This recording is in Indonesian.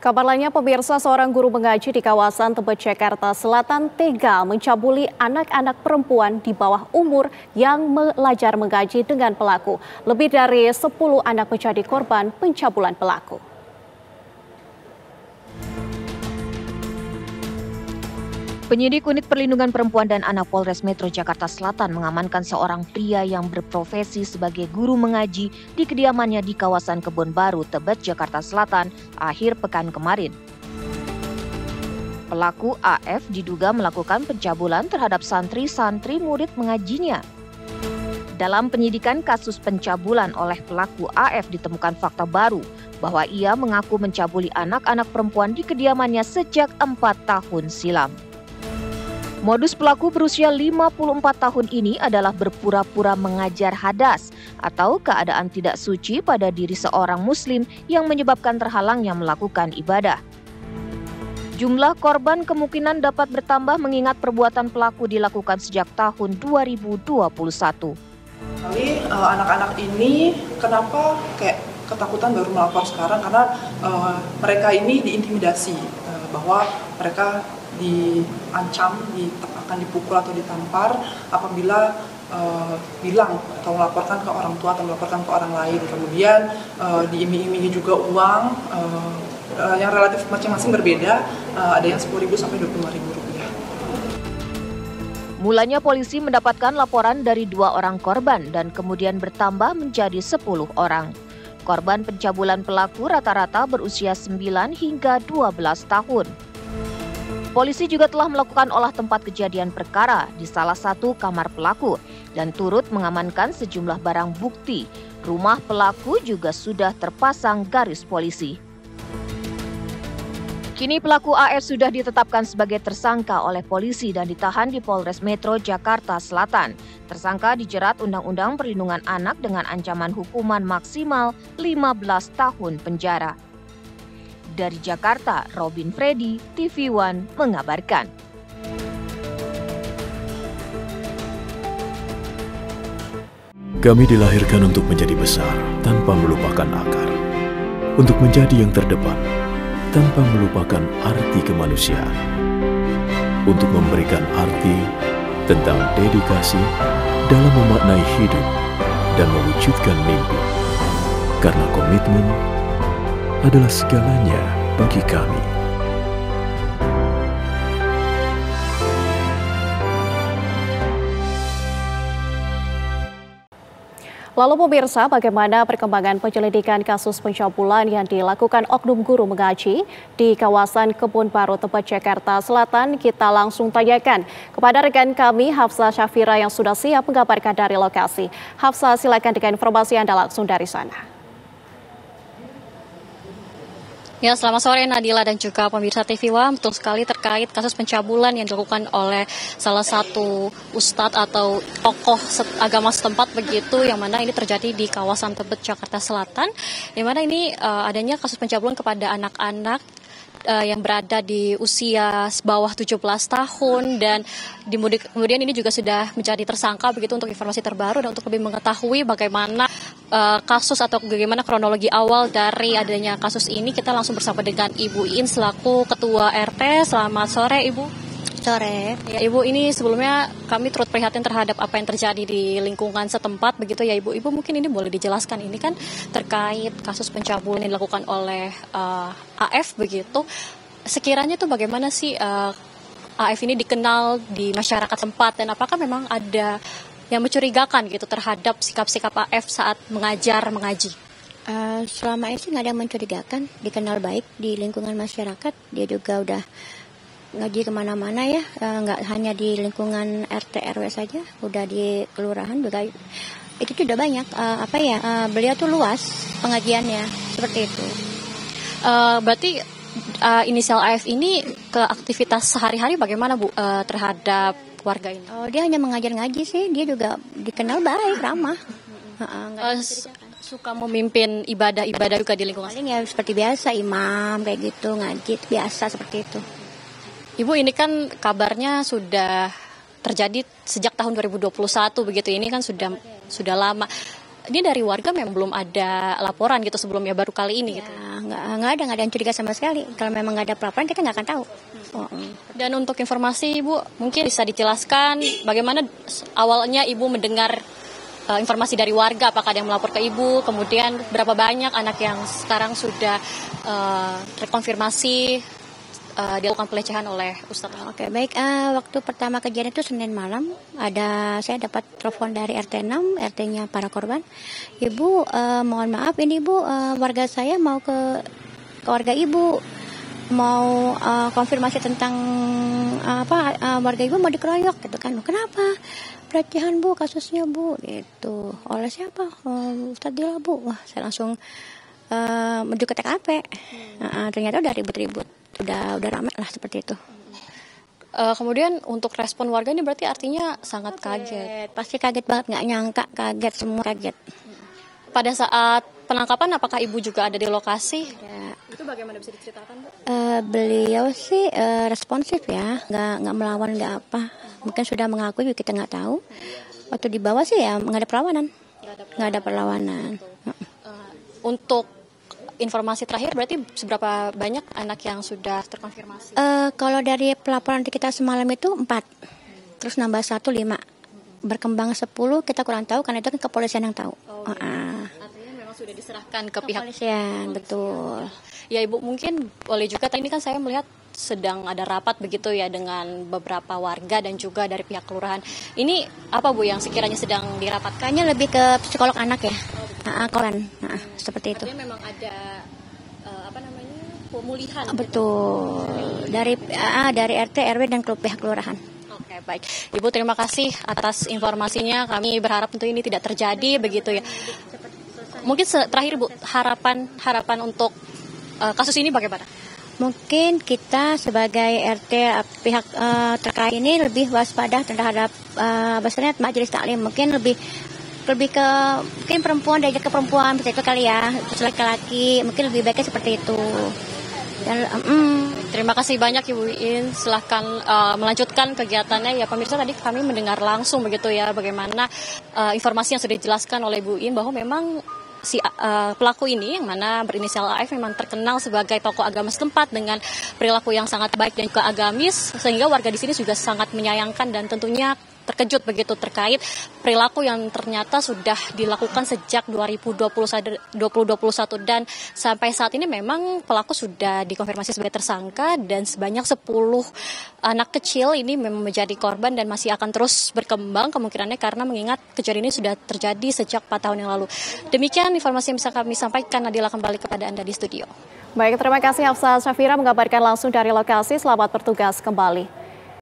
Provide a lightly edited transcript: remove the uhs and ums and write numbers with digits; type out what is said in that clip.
Kabar lainnya, pemirsa, seorang guru mengaji di kawasan Tebet, Jakarta Selatan tega mencabuli anak-anak perempuan di bawah umur yang belajar mengaji dengan pelaku. Lebih dari 10 anak menjadi korban pencabulan pelaku. Penyidik Unit Perlindungan Perempuan dan Anak Polres Metro Jakarta Selatan mengamankan seorang pria yang berprofesi sebagai guru mengaji di kediamannya di kawasan Kebon Baru, Tebet, Jakarta Selatan, akhir pekan kemarin. Pelaku AF diduga melakukan pencabulan terhadap santri-santri murid mengajinya. Dalam penyidikan kasus pencabulan oleh pelaku AF ditemukan fakta baru bahwa ia mengaku mencabuli anak-anak perempuan di kediamannya sejak 4 tahun silam. Modus pelaku berusia 54 tahun ini adalah berpura-pura mengajar hadas atau keadaan tidak suci pada diri seorang muslim yang menyebabkan terhalangnya melakukan ibadah. Jumlah korban kemungkinan dapat bertambah mengingat perbuatan pelaku dilakukan sejak tahun 2021. Kali anak-anak ini kenapa kayak ketakutan baru melapor sekarang karena mereka ini diintimidasi bahwa mereka diancam, akan dipukul atau ditampar apabila bilang atau melaporkan ke orang tua atau melaporkan ke orang lain. Kemudian diiming-imingi juga uang yang relatif masing-masing berbeda, ada yang 10.000 sampai 25.000 rupiah. Mulanya polisi mendapatkan laporan dari 2 orang korban dan kemudian bertambah menjadi 10 orang. Korban pencabulan pelaku rata-rata berusia 9 hingga 12 tahun. Polisi juga telah melakukan olah tempat kejadian perkara di salah satu kamar pelaku dan turut mengamankan sejumlah barang bukti. Rumah pelaku juga sudah terpasang garis polisi. Kini pelaku AF sudah ditetapkan sebagai tersangka oleh polisi dan ditahan di Polres Metro Jakarta Selatan. Tersangka dijerat Undang-Undang Perlindungan Anak dengan ancaman hukuman maksimal 15 tahun penjara. Dari Jakarta, Robin Freddy, TV One mengabarkan. Kami dilahirkan untuk menjadi besar tanpa melupakan akar, untuk menjadi yang terdepan tanpa melupakan arti kemanusiaan, untuk memberikan arti tentang dedikasi dalam memaknai hidup dan mewujudkan mimpi, karena komitmen adalah segalanya bagi kami. Lalu pemirsa, bagaimana perkembangan penyelidikan kasus pencabulan yang dilakukan oknum guru mengaji di kawasan Kebon Baru, Tebet, Jakarta Selatan? Kita langsung tanyakan kepada rekan kami Hafsah Syafira yang sudah siap mengabarkan dari lokasi. Hafsah, silakan dengan informasi Anda langsung dari sana. Ya, selamat sore Nadila dan juga pemirsa TV One. Betul sekali terkait kasus pencabulan yang dilakukan oleh salah satu ustadz atau tokoh agama setempat begitu, yang mana ini terjadi di kawasan Tebet, Jakarta Selatan, yang mana ini adanya kasus pencabulan kepada anak-anak yang berada di usia bawah 17 tahun dan kemudian ini juga sudah menjadi tersangka begitu. Untuk informasi terbaru dan untuk lebih mengetahui bagaimana kasus atau bagaimana kronologi awal dari adanya kasus ini, kita langsung bersama dengan Ibu Iin selaku Ketua RT. Selamat sore Ibu. Sore. Ya, Ibu, ini sebelumnya kami turut prihatin terhadap apa yang terjadi di lingkungan setempat begitu ya Ibu. Ibu mungkin ini boleh dijelaskan, ini kan terkait kasus pencabulan yang dilakukan oleh AF begitu. Sekiranya itu bagaimana sih AF ini dikenal di masyarakat tempat dan apakah memang ada yang mencurigakan gitu terhadap sikap-sikap AF saat mengaji? Selama ini nggak ada yang mencurigakan, dikenal baik di lingkungan masyarakat. Dia juga udah ngaji kemana-mana ya, nggak hanya di lingkungan RT RW saja, udah di kelurahan juga. Itu sudah banyak, beliau tuh luas pengajiannya, seperti itu. Berarti inisial AF ini ke aktivitas sehari-hari bagaimana Bu terhadap warga ini? Oh, dia hanya mengajar ngaji sih, dia juga dikenal baik, ramah. Suka memimpin ibadah-ibadah juga di lingkungan? Paling ya seperti biasa, imam kayak gitu, ngaji, biasa seperti itu. Ibu, ini kan kabarnya sudah terjadi sejak tahun 2021 begitu, ini kan sudah lama. ini dari warga memang belum ada laporan gitu sebelumnya, baru kali ini gitu. Nggak ada yang curiga sama sekali. Kalau memang nggak ada laporan kita nggak akan tahu. Dan untuk informasi Ibu, mungkin bisa dijelaskan bagaimana awalnya Ibu mendengar informasi dari warga, apakah ada yang melapor ke Ibu, kemudian berapa banyak anak yang sekarang sudah terkonfirmasi dilakukan pelecehan oleh Ustadz. Oke, baik. Waktu pertama kejadian itu Senin malam, saya dapat telepon dari RT 6, RT-nya para korban. Ibu, mohon maaf, ini Ibu, warga saya mau ke warga Ibu, mau konfirmasi tentang warga Ibu mau dikeroyok gitu kan. Kenapa? Pelecehan Bu, kasusnya Bu, gitu. Oleh siapa? Ustadz Dila Bu. Wah, saya langsung menuju ke TKP. Ternyata udah ribut-ribut. Udah ramai lah seperti itu. Kemudian untuk respon warga ini berarti artinya sangat kaget. Pasti kaget banget, nggak nyangka, kaget, semua kaget. Pada saat penangkapan apakah Ibu juga ada di lokasi? Ya. Itu bagaimana bisa diceritakan, Bu? Beliau sih responsif ya, nggak melawan, nggak apa. Mungkin sudah mengakui, kita nggak tahu. Waktu di bawah sih ya nggak ada perlawanan. Nggak ada perlawanan. Untuk informasi terakhir berarti seberapa banyak anak yang sudah terkonfirmasi? Kalau dari pelaporan kita semalam itu 4, terus nambah 1 5, berkembang 10 kita kurang tahu karena itu kan kepolisian yang tahu. Artinya memang sudah diserahkan ke pihak kepolisian, betul. Ya Ibu, mungkin boleh juga, tadi ini kan saya melihat sedang ada rapat begitu ya dengan beberapa warga dan juga dari pihak kelurahan. Ini apa Bu yang sekiranya sedang dirapatkan? Kayaknya lebih ke psikolog anak ya. Koran, seperti itu. Artinya memang ada pemulihan. Betul. Gitu. Dari RT, RW dan pihak kelurahan. Oke, baik. Ibu terima kasih atas informasinya. Kami berharap tentu ini tidak terjadi begitu ya. Mungkin terakhir Bu, harapan untuk kasus ini bagaimana? Mungkin kita sebagai RT pihak terkait ini lebih waspada terhadap bahasanya majelis taklim. Mungkin lebih ke mungkin perempuan diajak ke perempuan seperti itu kali ya, terus laki-laki mungkin lebih baiknya seperti itu. Dan, terima kasih banyak Ibu Iin, silahkan melanjutkan kegiatannya ya. Pemirsa, tadi kami mendengar langsung begitu ya bagaimana informasi yang sudah dijelaskan oleh Ibu Iin bahwa memang si pelaku ini yang mana berinisial AF memang terkenal sebagai tokoh agama setempat dengan perilaku yang sangat baik dan juga agamis, sehingga warga di sini juga sangat menyayangkan dan tentunya terkejut begitu terkait perilaku yang ternyata sudah dilakukan sejak 2021 dan sampai saat ini memang pelaku sudah dikonfirmasi sebagai tersangka dan sebanyak 10 anak kecil ini memang menjadi korban dan masih akan terus berkembang kemungkinannya karena mengingat kejadian ini sudah terjadi sejak 4 tahun yang lalu. Demikian informasi yang bisa kami sampaikan. Nadila kembali kepada Anda di studio. Baik, terima kasih Hafsah Syafira mengabarkan langsung dari lokasi. Selamat bertugas kembali.